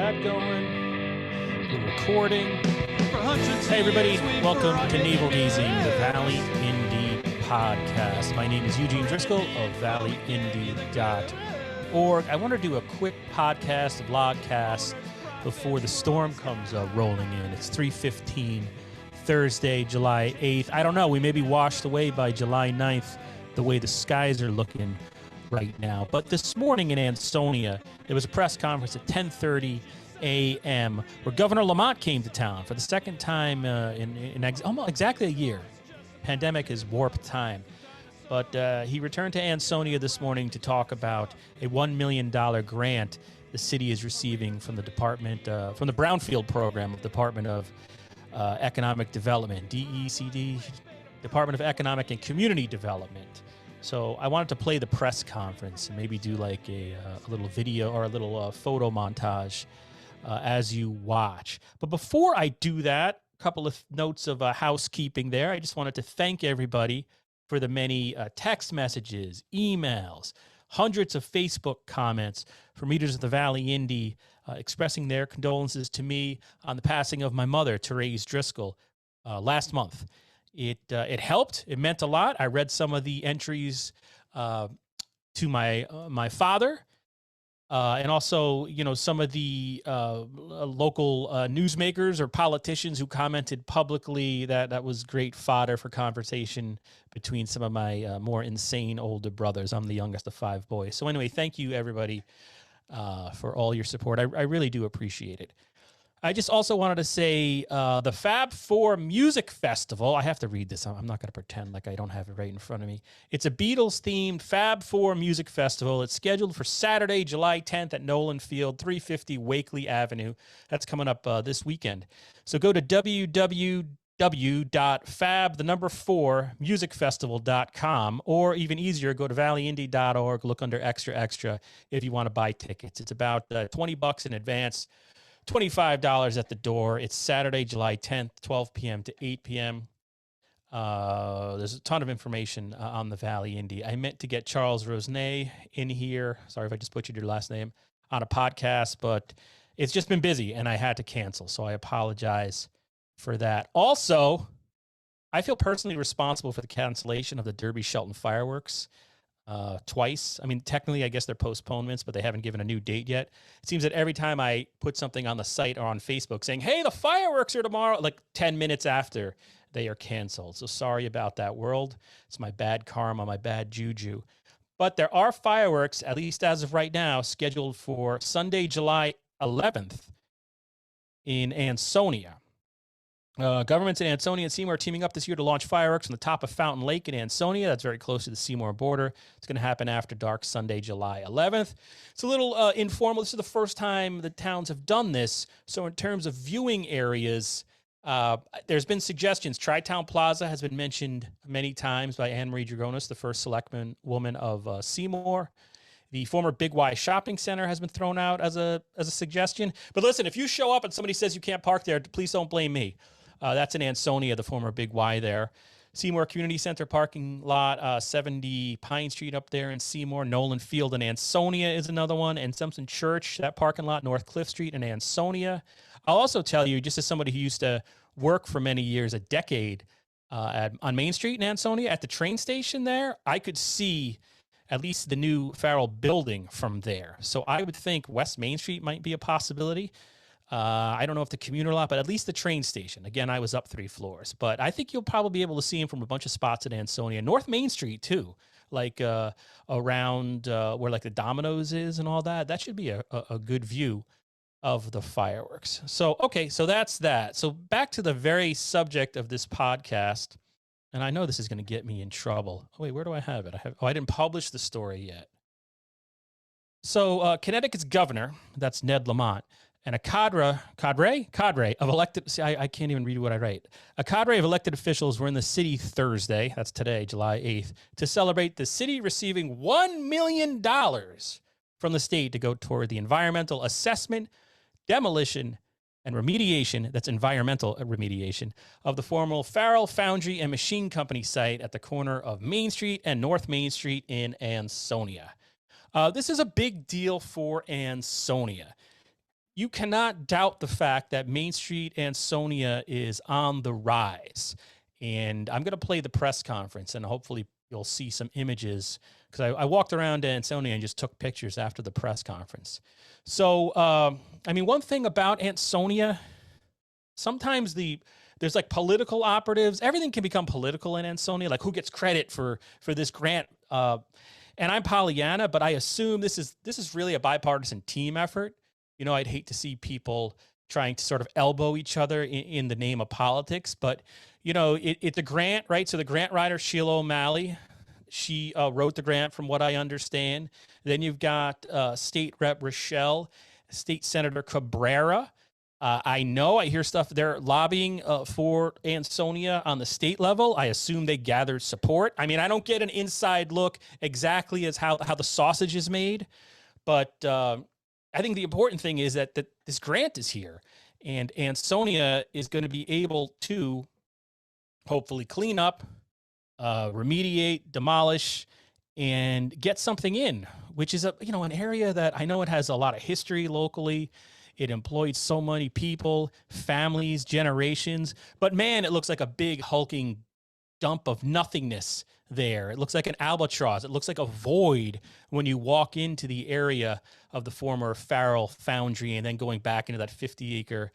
that going. We're recording. Hey, everybody. Welcome to Navel Gazing, the Valley Indie Podcast. My name is Eugene Driscoll of valleyindie.org. I want to do a quick podcast, a vlogcast, before the storm comes rolling in. It's 3:15, Thursday, July 8th. I don't know. We may be washed away by July 9th, the way the skies are looking right now. But this morning in Ansonia, there was a press conference at 10:30 a.m. where Governor Lamont came to town for the second time in almost exactly a year. Pandemic has warped time. But he returned to Ansonia this morning to talk about a $1 million grant the city is receiving from the department, from the Brownfield program of Department of Economic Development, DECD, Department of Economic and Community Development. So I wanted to play the press conference and maybe do like a little video or a little photo montage as you watch. But before I do that, a couple of notes of housekeeping there. I just wanted to thank everybody for the many text messages, emails, hundreds of Facebook comments from readers of the Valley Indie expressing their condolences to me on the passing of my mother, Therese Driscoll, last month. It helped. It meant a lot. I read some of the entries to my father, and also, you know, some of the local newsmakers or politicians who commented publicly. That was great fodder for conversation between some of my more insane older brothers. I'm the youngest of 5 boys. So anyway, thank you everybody for all your support. I really do appreciate it. I just also wanted to say the Fab 4 Music Festival. I have to read this. I'm not going to pretend like I don't have it right in front of me. It's a Beatles-themed Fab 4 Music Festival. It's scheduled for Saturday, July 10th at Nolan Field, 350 Wakely Avenue. That's coming up this weekend. So go to www.fab4musicfestival.com, or even easier, go to valleyindie.org, look under Extra Extra if you want to buy tickets. It's about $20 in advance. $25 at the door. It's Saturday, July 10th, 12 p.m. to 8 p.m. There's a ton of information on the Valley Indie. I meant to get Charles Rosnay in here. Sorry if I just butchered your last name on a podcast, but it's just been busy and I had to cancel. So I apologize for that. Also, I feel personally responsible for the cancellation of the Derby Shelton fireworks. Twice. I mean, technically, I guess they're postponements, but they haven't given a new date yet. It seems that every time I put something on the site or on Facebook saying, hey, the fireworks are tomorrow, like 10 minutes after, they are canceled. So sorry about that, world. It's my bad karma, my bad juju. But there are fireworks, at least as of right now, scheduled for Sunday, July 11th in Ansonia. Governments in Ansonia and Seymour are teaming up this year to launch fireworks on the top of Fountain Lake in Ansonia. That's very close to the Seymour border. It's going to happen after dark Sunday, July 11th. It's a little informal. This is the first time the towns have done this. So in terms of viewing areas, there's been suggestions. Tri-Town Plaza has been mentioned many times by Anne Marie Dragonis, the first selectman woman of Seymour. The former Big Y Shopping Center has been thrown out as a suggestion. But listen, if you show up and somebody says you can't park there, please don't blame me. That's in Ansonia, the former Big Y there. Seymour Community Center parking lot, 70 Pine Street up there in Seymour. Nolan Field in Ansonia is another one. And Simpson Church, that parking lot, North Cliff Street in Ansonia. I'll also tell you, just as somebody who used to work for many years, a decade, on Main Street in Ansonia, at the train station there, I could see at least the new Farrel building from there. So I would think West Main Street might be a possibility. I don't know if the commuter lot, but at least the train station. Again, I was up 3 floors, but I think you'll probably be able to see him from a bunch of spots at Ansonia. North Main Street too, like around where like the Domino's is and all that. That should be a good view of the fireworks. So, okay, so that's that. So back to the very subject of this podcast, and I know this is going to get me in trouble. Oh, wait, where do I have it? I didn't publish the story yet. So Connecticut's governor, that's Ned Lamont, and a cadre of elected, see, I can't even read what I write. A cadre of elected officials were in the city Thursday, that's today, July 8th, to celebrate the city receiving $1 million from the state to go toward the environmental assessment, demolition, and remediation, that's environmental remediation, of the former Farrel, Foundry, and Machine Company site at the corner of Main Street and North Main Street in Ansonia. This is a big deal for Ansonia. you cannot doubt the fact that Main Street Ansonia is on the rise. And I'm going to play the press conference, and hopefully you'll see some images, because I walked around Ansonia and just took pictures after the press conference. So, I mean, one thing about Ansonia, sometimes there's like political operatives. Everything can become political in Ansonia, like who gets credit for this grant. And I'm Pollyanna, but I assume this is really a bipartisan team effort. You know, I'd hate to see people trying to sort of elbow each other in the name of politics, but you know, it's a grant, right? So the grant writer, Sheila O'Malley, she wrote the grant from what I understand. Then you've got State Rep Rochelle, State Senator Cabrera. I know I hear stuff, they're lobbying for Ansonia on the state level. I assume they gathered support. I mean, I don't get an inside look exactly as how the sausage is made, but I think the important thing is that this grant is here, and Ansonia is going to be able to hopefully clean up, remediate, demolish, and get something in, which is an area that I know it has a lot of history locally. It employed so many people, families, generations, but man, it looks like a big hulking dump of nothingness there. It looks like an albatross. It looks like a void when you walk into the area of the former Farrel Foundry and then going back into that 50-acre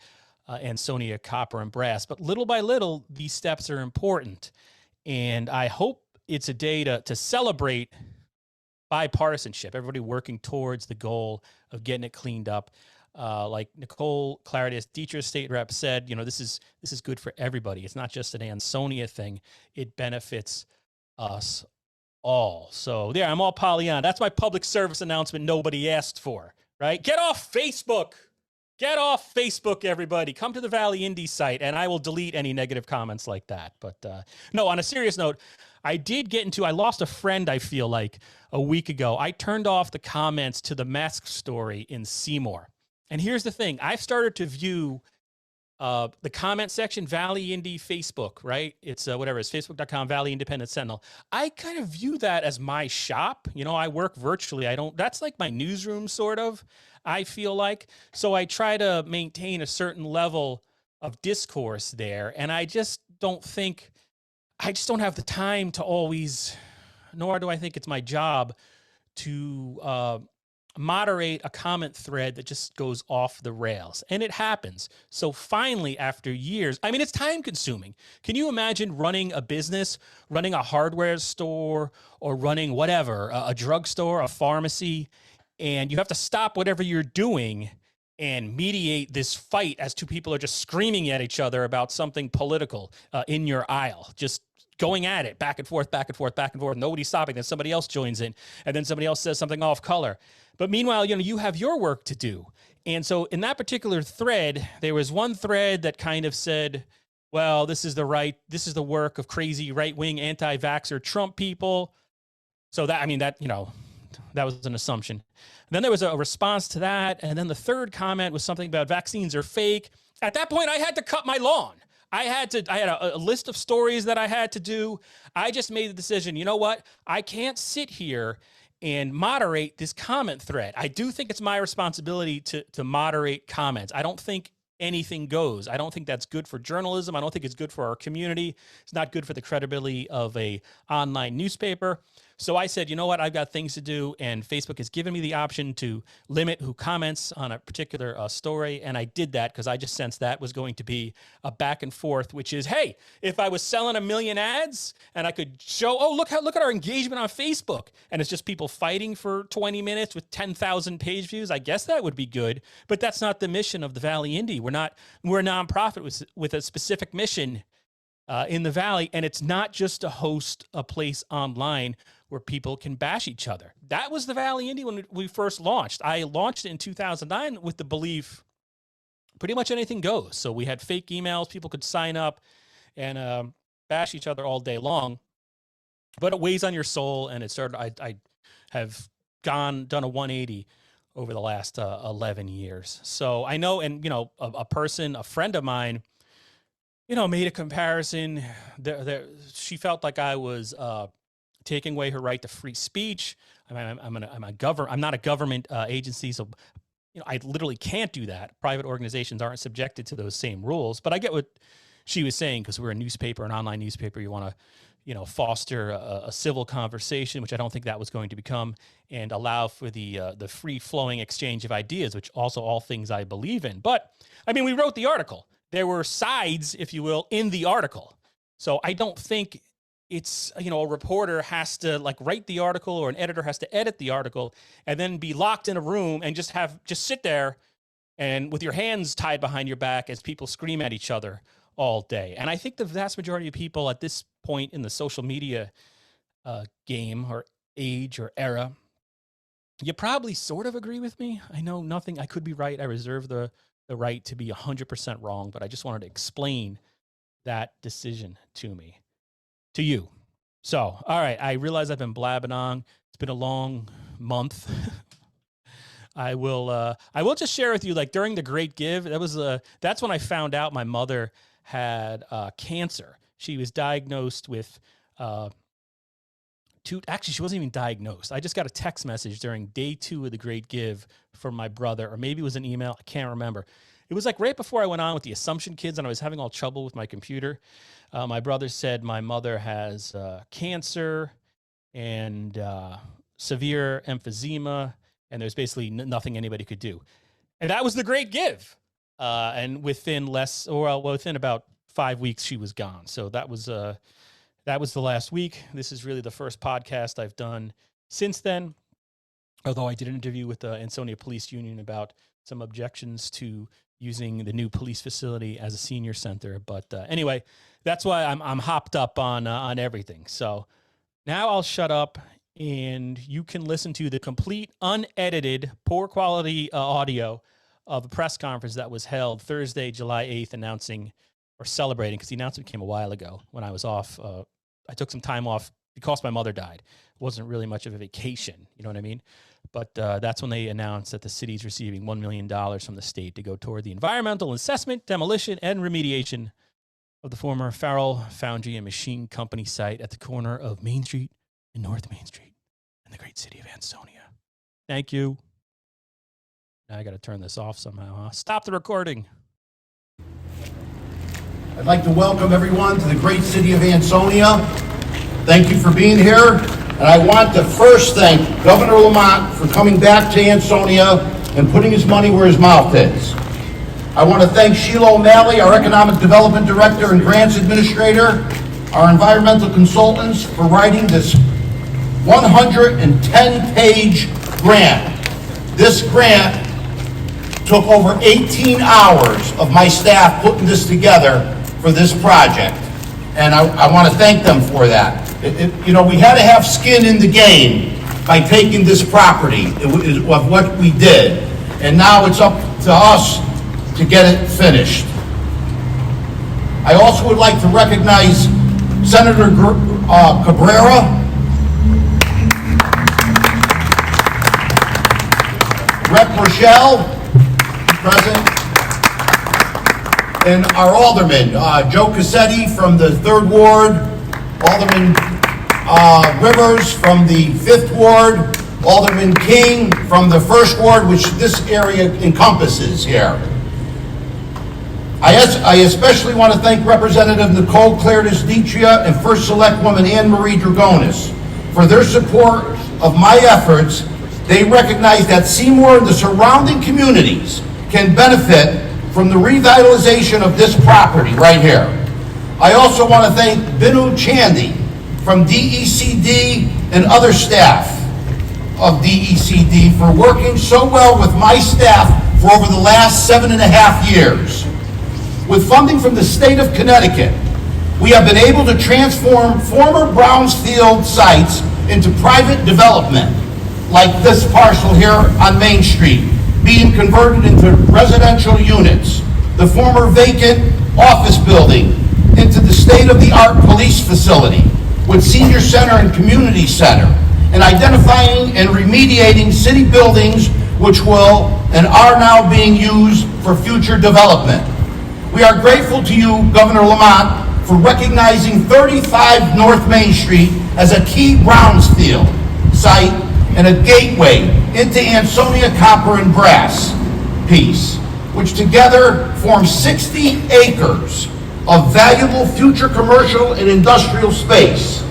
Ansonia copper and brass. But little by little, these steps are important. And I hope it's a day to celebrate bipartisanship, everybody working towards the goal of getting it cleaned up. Like Nicole Claritas, Dietrich State Rep, said, you know, this is good for everybody. It's not just an Ansonia thing. It benefits us all. So there, I'm all Pollyanna. That's my public service announcement nobody asked for, right? Get off Facebook. Get off Facebook, everybody. Come to the Valley Indy site, and I will delete any negative comments like that. But no, on a serious note, I lost a friend, I feel like, a week ago. I turned off the comments to the mask story in Seymour. And here's the thing. I've started to view the comment section, Valley Indy Facebook, right? It's whatever, it's facebook.com, Valley Independent Sentinel. I kind of view that as my shop. You know, I work virtually. That's like my newsroom, sort of, I feel like. So I try to maintain a certain level of discourse there. And I just don't have the time to always, nor do I think it's my job to moderate a comment thread that just goes off the rails. And it happens. So finally, after years, I mean, it's time consuming. Can you imagine running a business, running a hardware store, or running whatever, a drugstore, a pharmacy, and you have to stop whatever you're doing and mediate this fight as two people are just screaming at each other about something political in your aisle, just going at it back and forth, back and forth, back and forth. Nobody's stopping. Then somebody else joins in, and then somebody else says something off color. But meanwhile, you know, you have your work to do. And so in that particular thread, there was one thread that kind of said, well, this is the work of crazy right-wing anti-vaxxer Trump people. So that was an assumption. And then there was a response to that. And then the third comment was something about vaccines are fake. At that point, I had to cut my lawn. I had a list of stories that I had to do. I just made the decision, you know what? I can't sit here and moderate this comment thread. I do think it's my responsibility to moderate comments. I don't think anything goes. I don't think that's good for journalism. I don't think it's good for our community. It's not good for the credibility of a online newspaper. So I said, you know what, I've got things to do, and Facebook has given me the option to limit who comments on a particular story, and I did that because I just sensed that was going to be a back and forth, which is, hey, if I was selling 1 million ads and I could show, oh, look at our engagement on Facebook, and it's just people fighting for 20 minutes with 10,000 page views, I guess that would be good, but that's not the mission of the Valley Indy. We're a nonprofit with a specific mission in the Valley, and it's not just to host a place online where people can bash each other. That was the Valley Indy when we first launched. I launched it in 2009 with the belief pretty much anything goes. So we had fake emails, people could sign up and bash each other all day long, but it weighs on your soul, and it started, I have done a 180 over the last 11 years. So I know, and you know, a friend of mine, you know, made a comparison. She felt like I was taking away her right to free speech. I'm not a government agency, so I literally can't do that. Private organizations aren't subjected to those same rules. But I get what she was saying, because we're a newspaper, an online newspaper. You want to, foster a civil conversation, which I don't think that was going to become, and allow for the free flowing exchange of ideas, which also all things I believe in. But I mean, we wrote the article. There were sides, if you will, in the article. So I don't think it's, a reporter has to write the article, or an editor has to edit the article and then be locked in a room and just sit there and with your hands tied behind your back as people scream at each other all day. And I think the vast majority of people at this point in the social media game or age or era, you probably sort of agree with me. I know nothing, I could be right. I reserve the right to be 100% wrong, but I just wanted to explain that decision to you. So, all right, I realize I've been blabbing on. It's been a long month. I will just share with you, during the Great Give, that's when I found out my mother had cancer. She was diagnosed with actually, she wasn't even diagnosed. I just got a text message during day 2 of the Great Give from my brother, or maybe it was an email. I can't remember. It was right before I went on with the Assumption kids and I was having all trouble with my computer. My brother said my mother has cancer and severe emphysema, and there's basically nothing anybody could do. And that was the Great Give. And within about 5 weeks, she was gone. So that was the last week. This is really the first podcast I've done since then. Although I did an interview with the Ansonia Police Union about some objections to using the new police facility as a senior center. But anyway, that's why I'm hopped up on everything. So now I'll shut up, and you can listen to the complete, unedited, poor quality audio of a press conference that was held Thursday, July 8th, announcing or celebrating, because the announcement came a while ago when I was off. I took some time off because my mother died. It wasn't really much of a vacation, you know what I mean? But that's when they announced that the city's receiving $1 million from the state to go toward the environmental assessment, demolition, and remediation of the former Farrel Foundry and Machine Company site at the corner of Main Street and North Main Street in the great city of Ansonia. Thank you. Now I got to turn this off somehow, huh? Stop the recording. I'd like to welcome everyone to the great city of Ansonia. Thank you for being here. And I want to first thank Governor Lamont for coming back to Ansonia and putting his money where his mouth is. I want to thank Sheila O'Malley, our Economic Development Director and Grants Administrator, our environmental consultants, for writing this 110-page grant. This grant took over 18 hours of my staff putting this together for this project. And I want to thank them for that. We had to have skin in the game by taking this property of what we did. And now it's up to us to get it finished. I also would like to recognize Senator Cabrera, Reprochelle, present, and our alderman, Joe Cassetti from the 3rd Ward, Alderman Rivers from the 5th Ward, Alderman King from the 1st Ward, which this area encompasses here. I especially want to thank Representative Nicole Claire-Desditria and First Select Woman Anne Marie Dragonis for their support of my efforts. They recognize that Seymour and the surrounding communities can benefit from the revitalization of this property right here. I also want to thank Binu Chandy from DECD and other staff of DECD for working so well with my staff for over the last 7.5 years. With funding from the state of Connecticut, we have been able to transform former brownfield sites into private development, like this parcel here on Main Street, being converted into residential units, the former vacant office building into the state-of-the-art police facility with senior center and community center, and identifying and remediating city buildings which will and are now being used for future development. We are grateful to you, Governor Lamont, for recognizing 35 North Main Street as a key brownfield site and a gateway into Ansonia copper and brass. piece, which together form 60 acres of valuable future commercial and industrial space.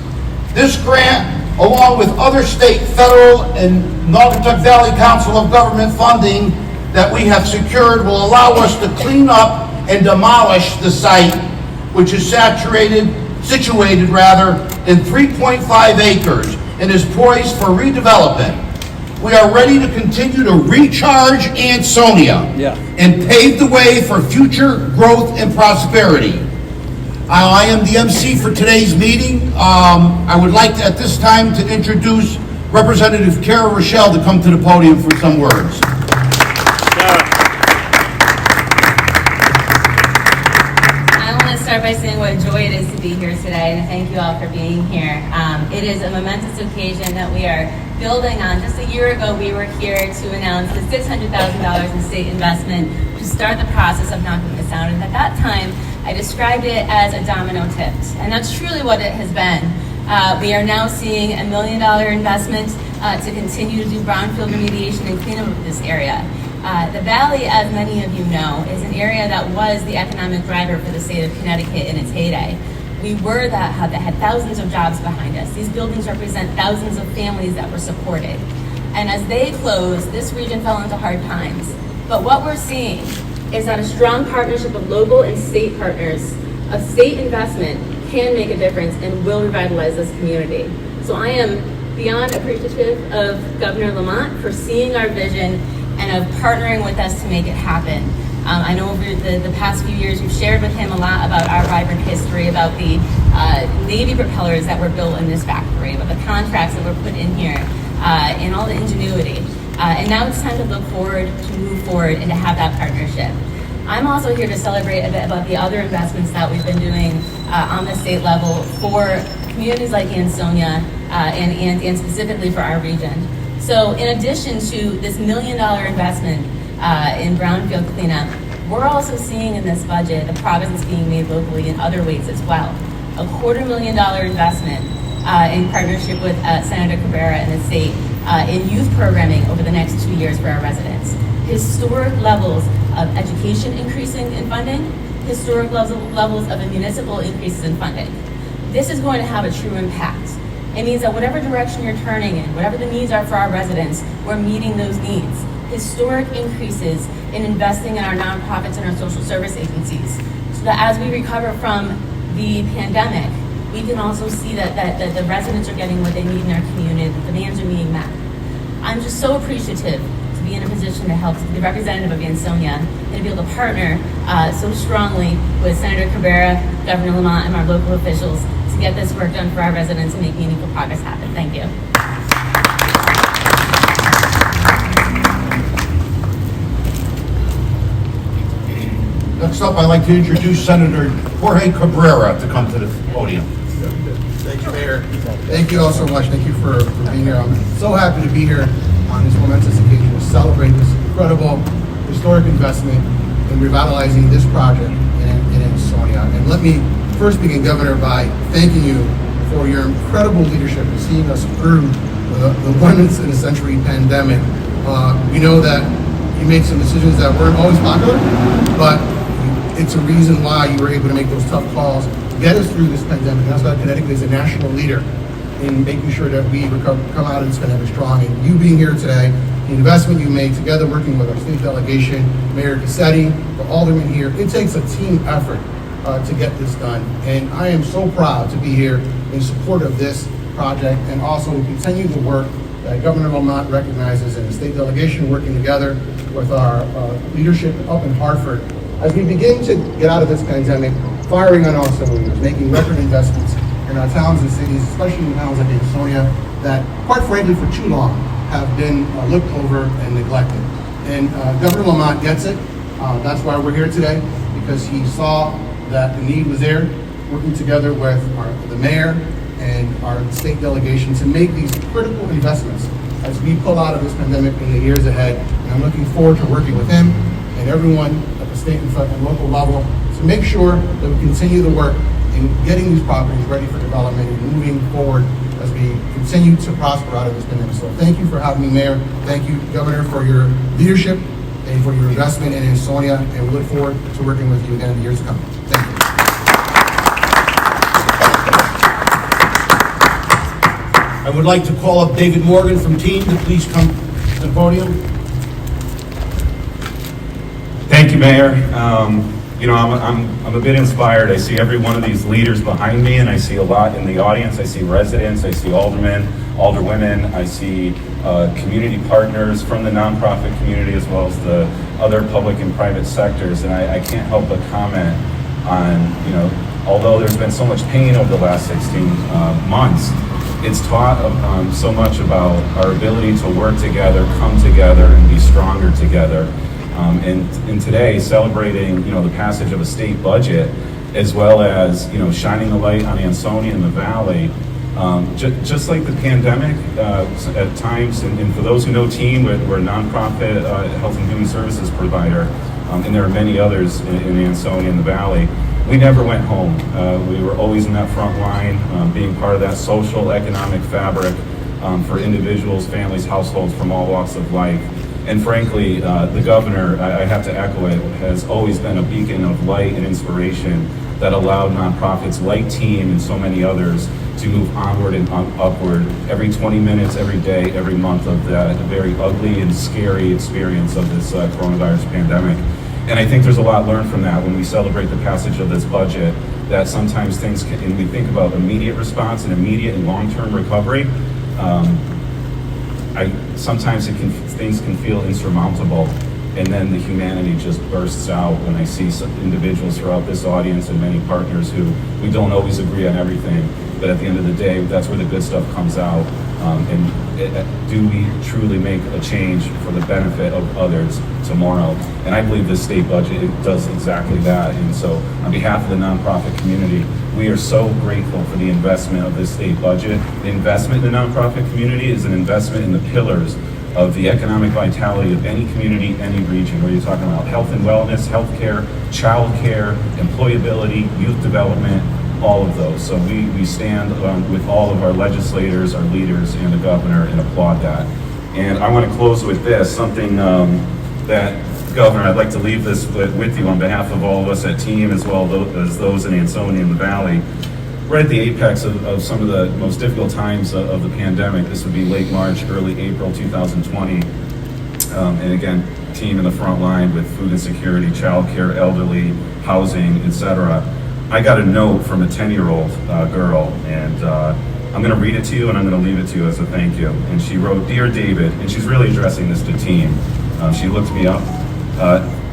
This grant, along with other state, federal, and Naugatuck Valley Council of Government funding that we have secured, will allow us to clean up and demolish the site, which is situated in 3.5 acres and is poised for redevelopment. We are ready to continue to recharge Ansonia and pave the way for future growth and prosperity. I am the MC for today's meeting. I would like to, at this time, to introduce Representative Reprochelle to come to the podium for some words. I want to start by saying what a joy it is to be here today, and thank you all for being here. It is a momentous occasion that we are building on. Just a year ago, we were here to announce the $600,000 in state investment to start the process of knocking this down. And at that time, I described it as a domino tipped, and that's truly what it has been. We are now seeing $1 million investment to continue to do brownfield remediation and cleanup of this area. The Valley, as many of you know, is an area that was the economic driver for the state of Connecticut in its heyday. We were that hub that had thousands of jobs behind us. These buildings represent thousands of families that were supported. And as they closed, this region fell into hard times. But what we're seeing is that a strong partnership of local and state partners, of state investment, can make a difference and will revitalize this community. So I am beyond appreciative of Governor Lamont for seeing our vision and of partnering with us to make it happen. I know over the past few years we've shared with him a lot about our vibrant history, about the Navy propellers that were built in this factory, about the contracts that were put in here, and all the ingenuity. And now it's time to look forward, to move forward, and to have that partnership. I'm also here to celebrate a bit about the other investments that we've been doing on the state level for communities like Ansonia and specifically for our region. So in addition to this $1 million investment in brownfield cleanup, we're also seeing in this budget the progress that's being made locally in other ways as well. A $250,000 investment in partnership with Senator Cabra and the state in youth programming over the next 2 years for our residents. Historic levels of education increasing in funding, historic levels of municipal increases in funding. This is going to have a true impact. It means that whatever direction you're turning in, whatever the needs are for our residents, we're meeting those needs. Historic increases in investing in our nonprofits and our social service agencies, so that as we recover from the pandemic, we can also see that the residents are getting what they need in our community, the demands are being met. I'm just so appreciative to be in a position to help the representative of Ansonia and to be able to partner so strongly with Senator Cabra, Governor Lamont, and our local officials to get this work done for our residents and make meaningful progress happen. Thank you. Next up, I'd like to introduce Senator Jorge Cabrera to come to the podium. Thank you, Mayor. Thank you all so much. Thank you for being here. I'm so happy to be here on this momentous occasion to celebrate this incredible historic investment in revitalizing this project in Ansonia. And let me first begin, Governor, by thanking you for your incredible leadership in seeing us through the once-in-a-century pandemic. We know that you made some decisions that weren't always popular, but it's a reason why you were able to make those tough calls to get us through this pandemic. And that's why Connecticut is a national leader in making sure that we come out of this pandemic strong. And you being here today, the investment you made together working with our state delegation, Mayor Cassetti, the aldermen here, it takes a team effort to get this done. And I am so proud to be here in support of this project and also continue the work that Governor Lamont recognizes and the state delegation working together with our leadership up in Hartford as we begin to get out of this pandemic, firing on all cylinders, making record investments in our towns and cities, especially in towns like Ansonia, that quite frankly for too long have been looked over and neglected. And Governor Lamont gets it. That's why we're here today, because he saw that the need was there, working together with the mayor and our state delegation to make these critical investments as we pull out of this pandemic in the years ahead. And I'm looking forward to working with him and everyone at the state and local level to make sure that we continue the work in getting these properties ready for development and moving forward as we continue to prosper out of this pandemic. So thank you for having me, Mayor. Thank you, Governor, for your leadership and for your investment in Ansonia, and we look forward to working with you again in the years to come. Thank you. I would like to call up David Morgan from Team to please come to the podium. Thank you, Mayor. You know, I'm a bit inspired. I see every one of these leaders behind me, and I see a lot in the audience. I see residents, I see aldermen, alderwomen, I see community partners from the nonprofit community as well as the other public and private sectors, and I can't help but comment on, you know, although there's been so much pain over the last 16 months, it's taught so much about our ability to work together, come together, and be stronger together. And today, celebrating, you know, the passage of a state budget, as well as, you know, shining the light on Ansonia and the Valley, just like the pandemic, at times, and for those who know Team, we're a nonprofit health and human services provider, and there are many others in Ansonia and the Valley. We never went home. We were always in that front line, being part of that social, economic fabric for individuals, families, households from all walks of life. And frankly, the governor, I have to echo it, has always been a beacon of light and inspiration that allowed nonprofits like Team and so many others to move onward and upward every 20 minutes, every day, every month of that very ugly and scary experience of this coronavirus pandemic. And I think there's a lot learned from that when we celebrate the passage of this budget, that sometimes things can, and we think about immediate response and immediate and long-term recovery, sometimes things can feel insurmountable, and then the humanity just bursts out when I see some individuals throughout this audience and many partners who we don't always agree on everything, but at the end of the day, that's where the good stuff comes out. Do we truly make a change for the benefit of others tomorrow? And I believe this state budget, it does exactly that. And so on behalf of the nonprofit community, we are so grateful for the investment of this state budget. The investment in the nonprofit community is an investment in the pillars of the economic vitality of any community, any region, where you're talking about health and wellness, healthcare, childcare, employability, youth development, all of those. So we stand with all of our legislators, our leaders, and the governor and applaud that. And I want to close with this, something that, Governor, I'd like to leave this with you on behalf of all of us at Team, as well as those in Ansonia and the Valley. We're at the apex of some of the most difficult times of the pandemic. This would be late March, early April 2020. And again, Team in the front line with food insecurity, childcare, elderly, housing, etc. I got a note from a 10-year-old girl, and I'm going to read it to you, and I'm going to leave it to you as a thank you. And she wrote, "Dear David," and she's really addressing this to Team. She looked me up.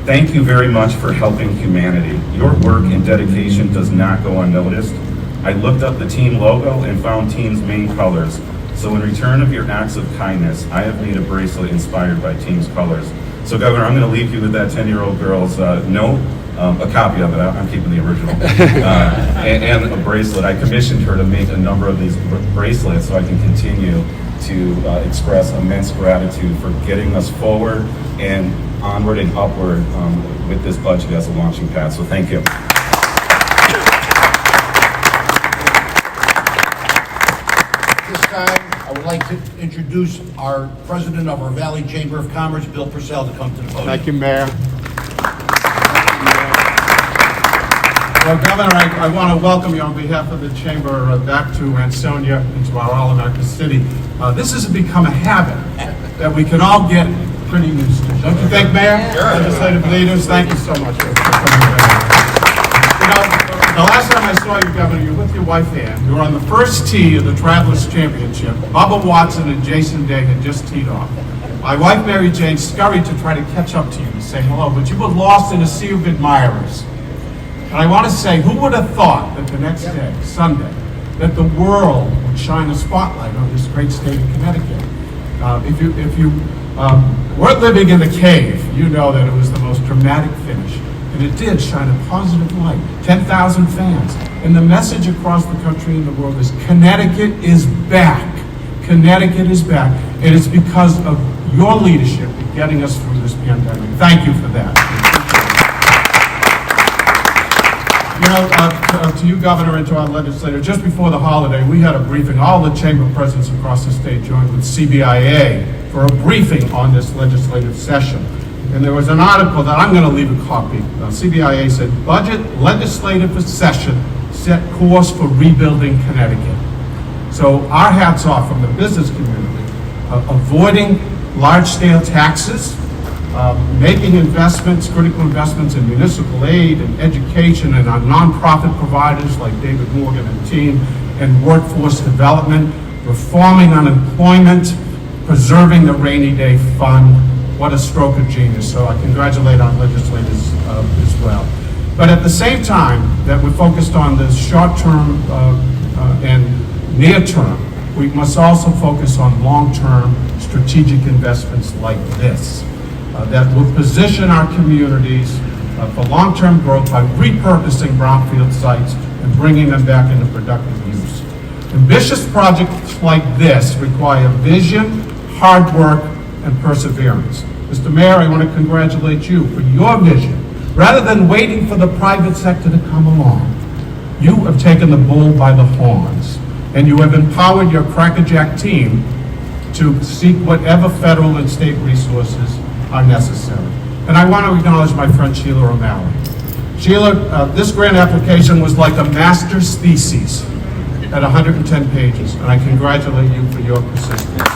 "Thank you very much for helping humanity. Your work and dedication does not go unnoticed. I looked up the Team logo and found Team's main colors. So in return of your acts of kindness, I have made a bracelet inspired by Team's colors." So Governor, I'm going to leave you with that 10-year-old girl's note, a copy of it, I'm keeping the original, and a bracelet. I commissioned her to make a number of these bracelets so I can continue to express immense gratitude for getting us forward and onward and upward with this budget as a launching pad. So thank you. This time, I would like to introduce our president of our Valley Chamber of Commerce, Bill Purcell, to come to the podium. Thank you, Mayor. Well, Governor, I want to welcome you on behalf of the Chamber back to Ansonia, into our All-America city. This has become a habit that we can all get pretty used to. Don't you think, Mayor? Sure. Legislative leaders, thank you so much for coming back. You know, the last time I saw you, Governor, you were with your wife, Ann. You were on the first tee of the Travelers Championship. Bubba Watson and Jason Day had just teed off. My wife, Mary Jane, scurried to try to catch up to you and say hello, but you were lost in a sea of admirers. And I want to say, who would have thought that the next day, Sunday, that the world would shine a spotlight on this great state of Connecticut? If you weren't living in the cave, you know that it was the most dramatic finish. And it did shine a positive light. 10,000 fans. And the message across the country and the world is Connecticut is back. Connecticut is back. And it's because of your leadership in getting us through this pandemic. Thank you for that. You know, to you, Governor, and to our legislator, just before the holiday, we had a briefing. All the chamber presidents across the state joined with CBIA for a briefing on this legislative session. and there was an article that I'm going to leave a copy. CBIA said, budget legislative session set course for rebuilding Connecticut. So our hats off from the business community, avoiding large-scale taxes, making investments, critical investments in municipal aid and education and our nonprofit providers like David Morgan and team, and workforce development, reforming unemployment, preserving the rainy day fund. What a stroke of genius. So I congratulate our legislators as well. But at the same time that we're focused on the short-term and near-term, we must also focus on long-term strategic investments like this that will position our communities for long-term growth by repurposing brownfield sites and bringing them back into productive use. Ambitious projects like this require vision, hard work, and perseverance. Mr. Mayor, I want to congratulate you for your vision. Rather than waiting for the private sector to come along, you have taken the bull by the horns, and you have empowered your crackerjack team to seek whatever federal and state resources are necessary. And I want to acknowledge my friend Sheila O'Malley. Sheila, this grant application was like a master's thesis at 110 pages, and I congratulate you for your persistence.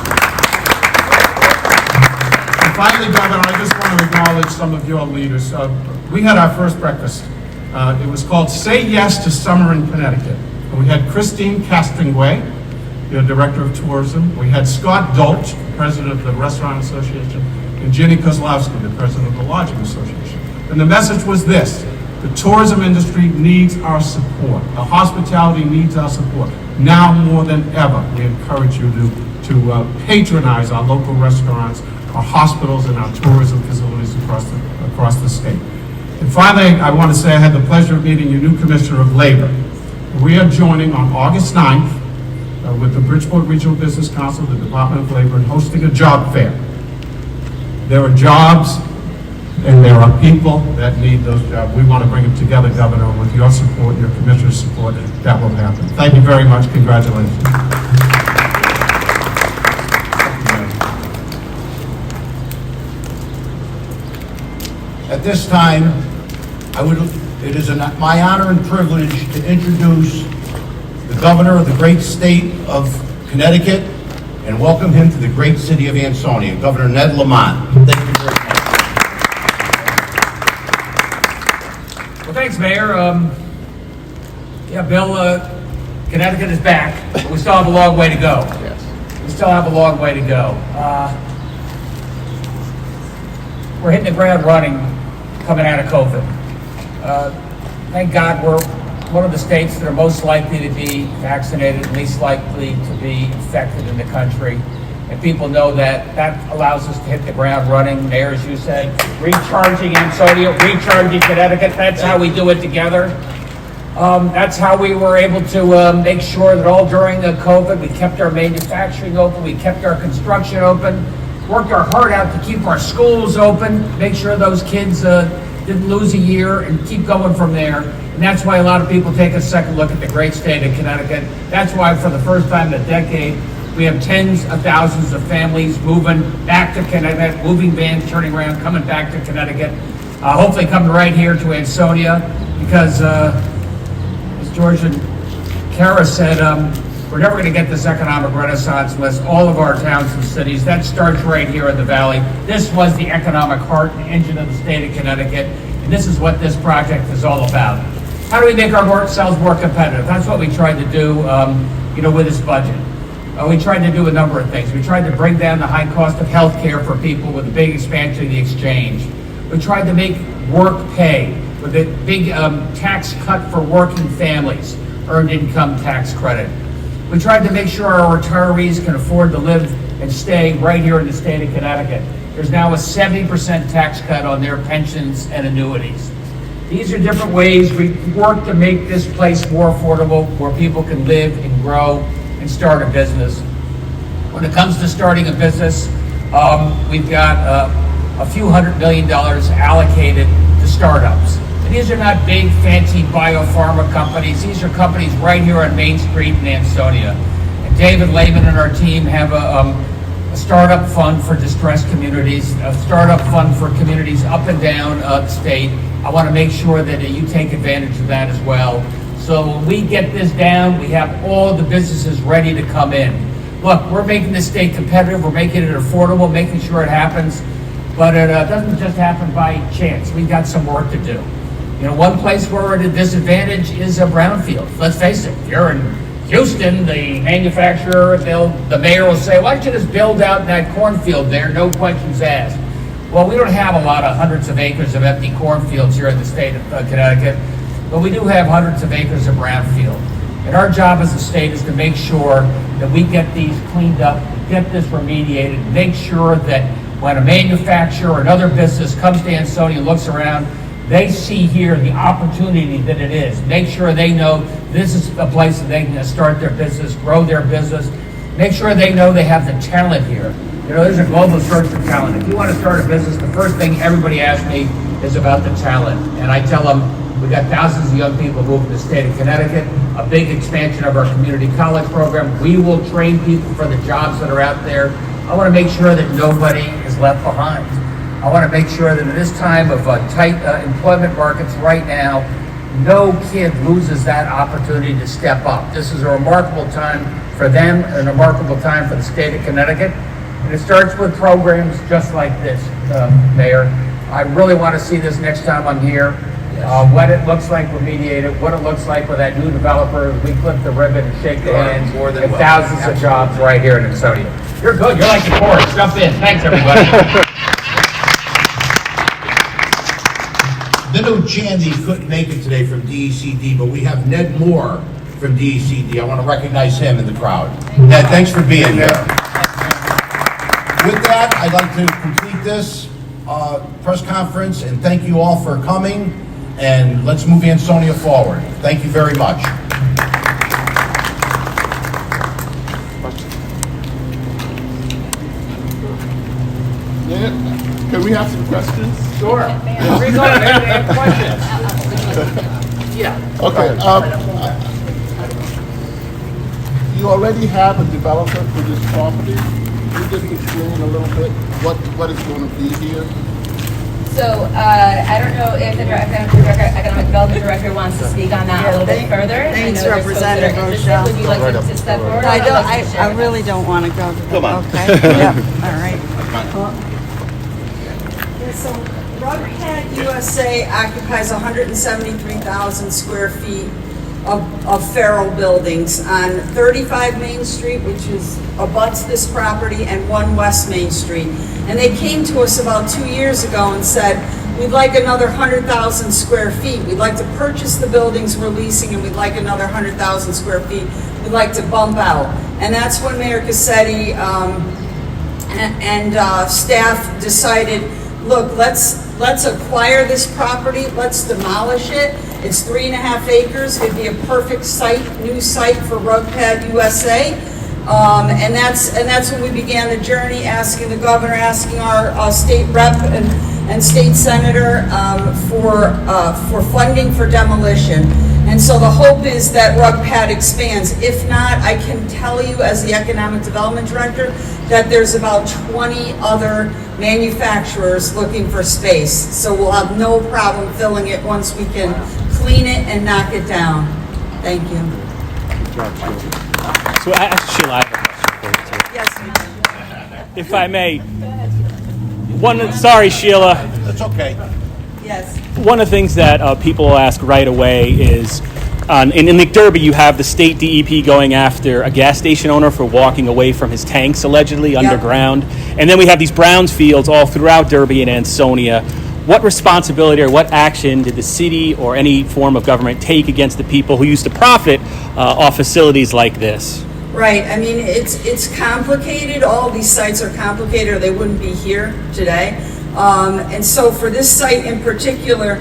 And finally, Governor, I just want to acknowledge some of your leaders. We had our first breakfast. It was called Say Yes to Summer in Connecticut. And we had Christine Castingway, your Director of Tourism. We had Scott Dolch, President of the Restaurant Association, and Ginny Kozlowski, the President of the Lodging Association. And the message was this: the tourism industry needs our support. The hospitality needs our support. Now more than ever, we encourage you to patronize our local restaurants, our hospitals, and our tourism facilities across the state. And finally, I want to say I had the pleasure of meeting your new Commissioner of Labor. We are joining on August 9th with the Bridgeport Regional Business Council, the Department of Labor, and hosting a job fair. There are jobs and there are people that need those jobs. We want to bring them together, Governor. With your support, your Commissioner's support, that will happen. Thank you very much. Congratulations. At this time, it is my honor and privilege to introduce the Governor of the great state of Connecticut and welcome him to the great city of Ansonia, Governor Ned Lamont. Thank you very much. Well, thanks, Mayor. Yeah, Bill, Connecticut is back, but we still have a long way to go. Yes. We still have a long way to go. We're hitting the ground running coming out of COVID. Thank God we're one of the states that are most likely to be vaccinated, least likely to be infected in the country. And people know that that allows us to hit the ground running. Mayor, as you said, recharging Ansonia, recharging Connecticut. That's how we do it together. That's how we were able to make sure that all during the COVID, we kept our manufacturing open, we kept our construction open, worked our heart out to keep our schools open, make sure those kids didn't lose a year, and keep going from there. And that's why a lot of people take a second look at the great state of Connecticut. That's why for the first time in a decade, we have tens of thousands of families moving back to Connecticut, moving vans turning around, coming back to Connecticut, hopefully coming right here to Ansonia, because as George and Kara said, we're never going to get this economic renaissance unless all of our towns and cities, that starts right here in the valley. This was the economic heart and engine of the state of Connecticut, and this is what this project is all about. How do we make our ourselves more competitive? That's what we tried to do with this budget. We tried to do a number of things. We tried to bring down the high cost of health care for people with a big expansion of the exchange. We tried to make work pay with a big tax cut for working families, earned income tax credit. We tried to make sure our retirees can afford to live and stay right here in the state of Connecticut. There's now a 70% tax cut on their pensions and annuities. These are different ways we work to make this place more affordable, where people can live and grow and start a business. When it comes to starting a business, we've got a few $100 million allocated to startups. And these are not big, fancy biopharma companies. These are companies right here on Main Street in Ansonia. And David Lehman and our team have a a startup fund for distressed communities, a startup fund for communities up and down the state. I want to make sure that you take advantage of that as well. So when we get this down, we have all the businesses ready to come in. Look, we're making this state competitive, we're making it affordable, making sure it happens, but it doesn't just happen by chance. We've got some work to do. You know, one place where we're at a disadvantage is a brownfield. Let's face it, if you're in Houston, the manufacturer, the mayor will say, why don't you just build out that cornfield there, no questions asked. Well, we don't have a lot of hundreds of acres of empty cornfields here in the state of Connecticut, but we do have hundreds of acres of brownfield. And our job as a state is to make sure that we get these cleaned up, get this remediated, make sure that when a manufacturer or another business comes to Ansonia and looks around, they see here the opportunity that it is. Make sure they know this is a place that they can start their business, grow their business. Make sure they know they have the talent here. You know, there's a global search for talent. If you want to start a business, the first thing everybody asks me is about the talent. And I tell them, we got thousands of young people moving to the state of Connecticut, a big expansion of our community college program. We will train people for the jobs that are out there. I want to make sure that nobody is left behind. I want to make sure that in this time of tight employment markets right now, no kid loses that opportunity to step up. This is a remarkable time for them, a remarkable time for the state of Connecticut. And it starts with programs just like this, Mayor. I really want to see this next time I'm here. What it looks like remediated, what it looks like with that new developer. We clip the ribbon and shake the hands, and thousands of jobs right here in Ansonia. You're good. You're like the chorus. Jump in. Thanks, everybody. Vinu Chandy couldn't make it today from DECD, but we have Ned Moore from DECD. I want to recognize him in the crowd. Ned, thanks for being here. With that, I'd like to complete this press conference and thank you all for coming. And let's move Ansonia forward. Thank you very much. Yeah. Can we have some questions? Sure. Bring it on. They have questions. Yeah. Okay. You already have a developer for this property. Can you just explain a little bit what is going to be here? So, I don't know if the economic development director wants to speak on that a little bit further. Thanks, I know there's folks that are interested. Reprochelle. Would you like to step forward? I don't. I'd like to I share. really don't want to go to the. Come on. Okay. Yep. All right. Yeah, so Rugpad USA occupies 173,000 square feet of Farrel buildings on 35 Main Street, which abuts this property, and 1 West Main Street. And they came to us about 2 years ago and said, we'd like another 100,000 square feet. We'd like to purchase the buildings we're leasing, and we'd like another 100,000 square feet. We'd like to bump out. And that's when Mayor Cassetti and staff decided, look, let's acquire this property, let's demolish it. It's 3.5 acres. It'd be a perfect site, new site for Rugpad USA. And that's when we began the journey, asking the governor, asking our state rep and state senator for funding for demolition. And so the hope is that Rugpad expands. If not, I can tell you as the economic development director that there's about 20 other manufacturers looking for space. So we'll have no problem filling it once we can clean it and knock it down. Thank you. So, Sheila, I have a question for you, too. Yes. If I may. Sorry, Sheila. That's okay. Yes. One of the things that people ask right away is, in McDerby, you have the state DEP going after a gas station owner for walking away from his tanks, allegedly, underground. And then we have these Browns fields all throughout Derby and Ansonia. What responsibility or what action did the city or any form of government take against the people who used to profit off facilities like this? Right. I mean, it's complicated. All these sites are complicated, or they wouldn't be here today. And so for this site in particular,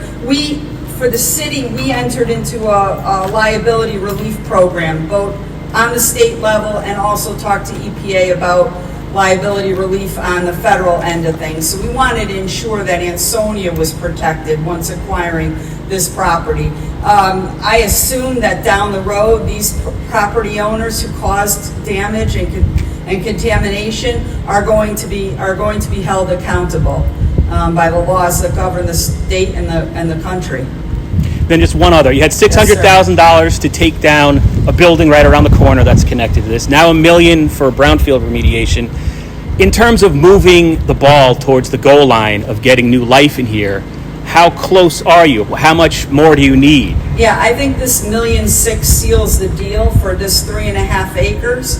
for the city, we entered into a liability relief program, both on the state level and also talked to EPA about liability relief on the federal end of things. So we wanted to ensure that Ansonia was protected once acquiring this property. I assume that down the road, these property owners who caused damage and and contamination are going to be held accountable by the laws that govern the state and the country. Then just one other. You had $600,000 to take down a building right around the corner that's connected to this. Now $1 million for brownfield remediation. In terms of moving the ball towards the goal line of getting new life in here, how close are you? How much more do you need? Yeah, I think this $1.6 million seals the deal for this 3.5 acres.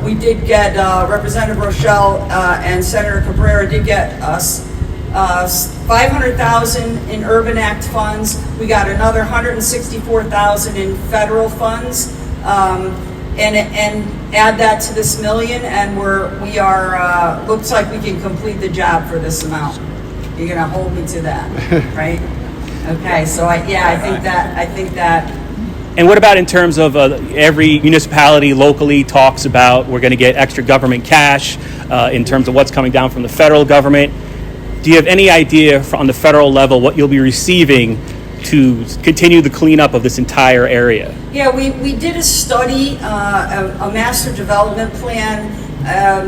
We did get Representative Reprochelle and Senator Cabra did get us $500,000 in Urban Act funds. We got another $164,000 in federal funds, and add that to this $1 million, and we are looks like we can complete the job for this amount. You're gonna hold me to that, right? Okay, so I think that. And what about in terms of every municipality locally talks about we're going to get extra government cash in terms of what's coming down from the federal government? Do you have any idea on the federal level what you'll be receiving to continue the cleanup of this entire area? Yeah, we did a study, a master development plan,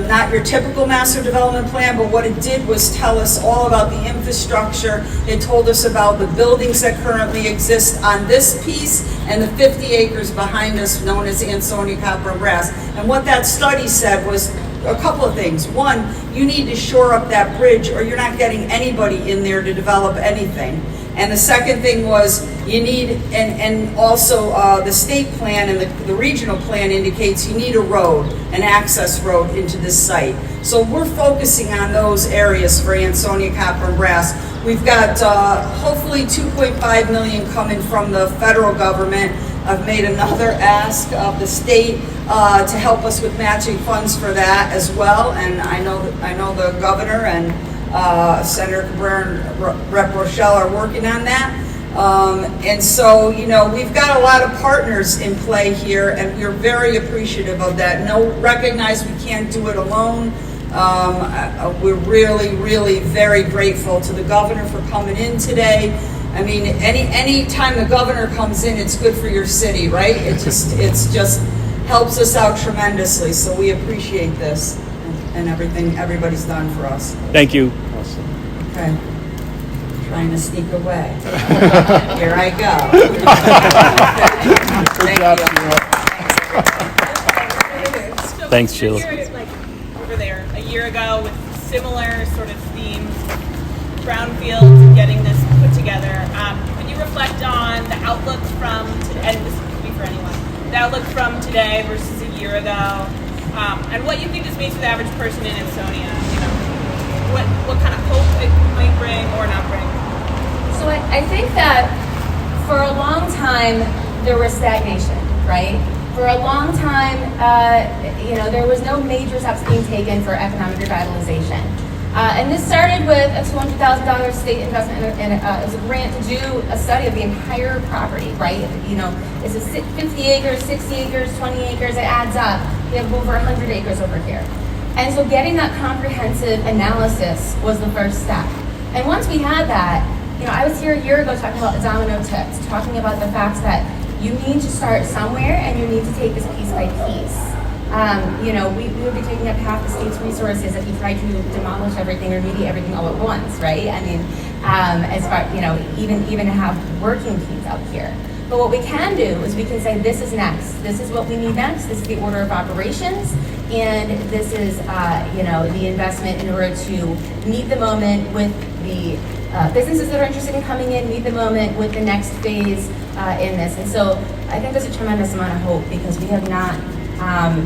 not your typical master development plan, but what it did was tell us all about the infrastructure. It told us about the buildings that currently exist on this piece and the 50 acres behind us known as Ansonia, Copper, and Brass. And what that study said was a couple of things. One, you need to shore up that bridge or you're not getting anybody in there to develop anything. And the second thing was you need, and also the state plan and the regional plan indicates you need a road, an access road into this site. So we're focusing on those areas for Ansonia, Copper, and Brass. We've got hopefully $2.5 million coming from the federal government. I've made another ask of the state to help us with matching funds for that as well. And I know the governor and Senator Cabra and Reprochelle are working on that. And so, you know, we've got a lot of partners in play here, and we're very appreciative of that. Recognize we can't do it alone. We're really, really very grateful to the governor for coming in today. I mean, any time the governor comes in, it's good for your city, right? It's just helps us out tremendously. So we appreciate this and everything everybody's done for us. Thank you. Okay. Trying to sneak away. Here I go. Thank you. Thanks, Sheila. Like over there a year ago with similar sort of themes, brownfields, and getting this put together. When you reflect on the outlook from, and this could be for anyone, the outlook from today versus a year ago, and what you think this means for the average person in Ansonia, you know, what kind of hope it might bring or not bring? So I think that for a long time there was stagnation, right? For a long time, you know, there was no major steps being taken for economic revitalization. And this started with a $200,000 state investment and it was a grant to do a study of the entire property, right? You know, is it 50 acres, 60 acres, 20 acres? It adds up. We have over 100 acres over here. And so getting that comprehensive analysis was the first step. And once we had that, you know, I was here a year ago talking about the domino tips, talking about the fact that you need to start somewhere and you need to take this piece by piece. You know, we would be taking up half the state's resources if you tried to demolish everything or remediate everything all at once, right? I mean, as far, you know, even to have working teams out here. But what we can do is we can say, this is next. This is what we need next. This is the order of operations. And this is, you know, the investment in order to meet the moment with the businesses that are interested in coming in, meet the moment with the next phase in this. And so I think there's a tremendous amount of hope because we have not,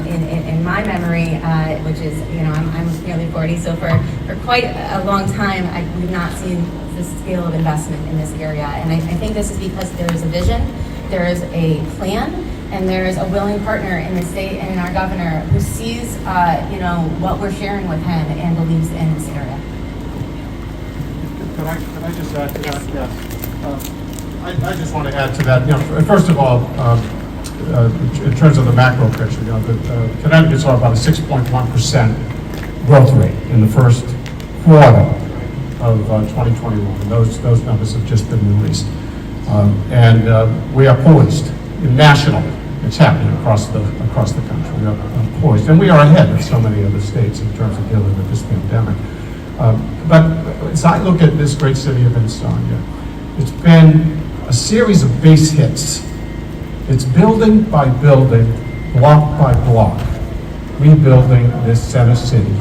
in my memory, which is, you know, I'm nearly 40, so for quite a long time, we've not seen the scale of investment in this area. And I think this is because there is a vision, there is a plan, and there is a willing partner in the state and in our governor who sees, you know, what we're sharing with him and believes in this area. Can I just add to that? Yes. I just want to add to that. You know, first of all, in terms of the macro picture, you know, Connecticut saw about a 6.1% growth rate in the first quarter of 2021. And those numbers have just been released. And we are poised nationally It's happening across the country, we are poised, and we are ahead of so many other states in terms of dealing with this pandemic. But as I look at this great city of Ansonia, it's been a series of base hits. It's building by building, block by block, rebuilding this center city.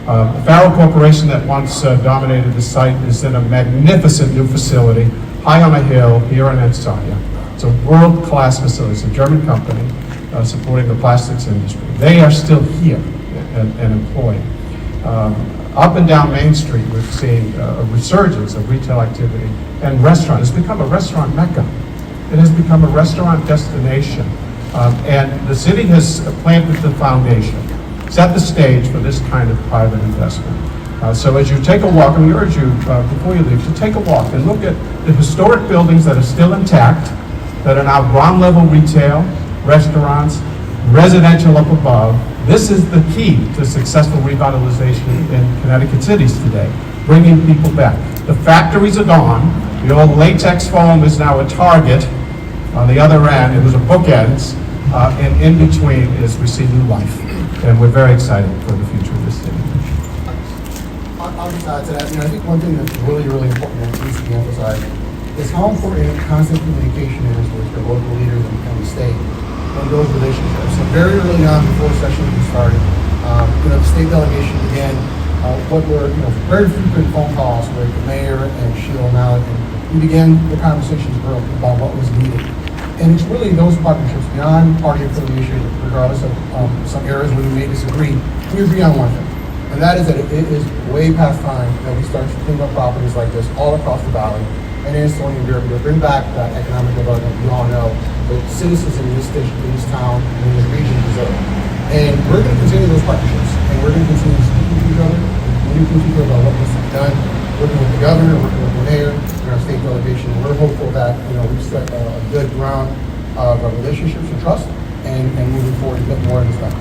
The Farrel Corporation that once dominated the site is in a magnificent new facility high on a hill here in Ansonia. It's a world-class facility. It's a German company supporting the plastics industry. They are still here and employing. Up and down Main Street, we've seen a resurgence of retail activity and restaurant. It's become a restaurant mecca. It has become a restaurant destination. And the city has planted the foundation, set the stage for this kind of private investment. So as you take a walk, and we urge you, before you leave, to take a walk and look at the historic buildings that are still intact, that are now ground-level retail, restaurants, residential up above. This is the key to successful revitalization in Connecticut cities today, bringing people back. The factories are gone. The old latex foam is now a Target. On the other end, it was a bookends, and in between is we see new life. And we're very excited for the future of this city. I'll just add to that. I think one thing that's really, really important that needs to be emphasized is how important constant communication is with your local leaders in the county state and those relationships. So very early on, before session even started, the state delegation began what were very frequent phone calls with the mayor and Sheila Malik, and we began the conversations early about what was needed. And it's really those partnerships beyond party affiliation, regardless of some areas where we may disagree. We agree on one thing, and that is that it is way past time that we start to clean up properties like this all across the valley. And in Ansonia, we're bring back that economic development we all know that citizens in this district, in this town, and in this region deserve. And we're going to continue those partnerships, and we're going to continue speaking to each other, communicating to each other about what needs to be done, working with the governor, working with the mayor, and our state delegation. And we're hopeful that we've set a good ground of relationships and trust, and moving forward to get more of this done.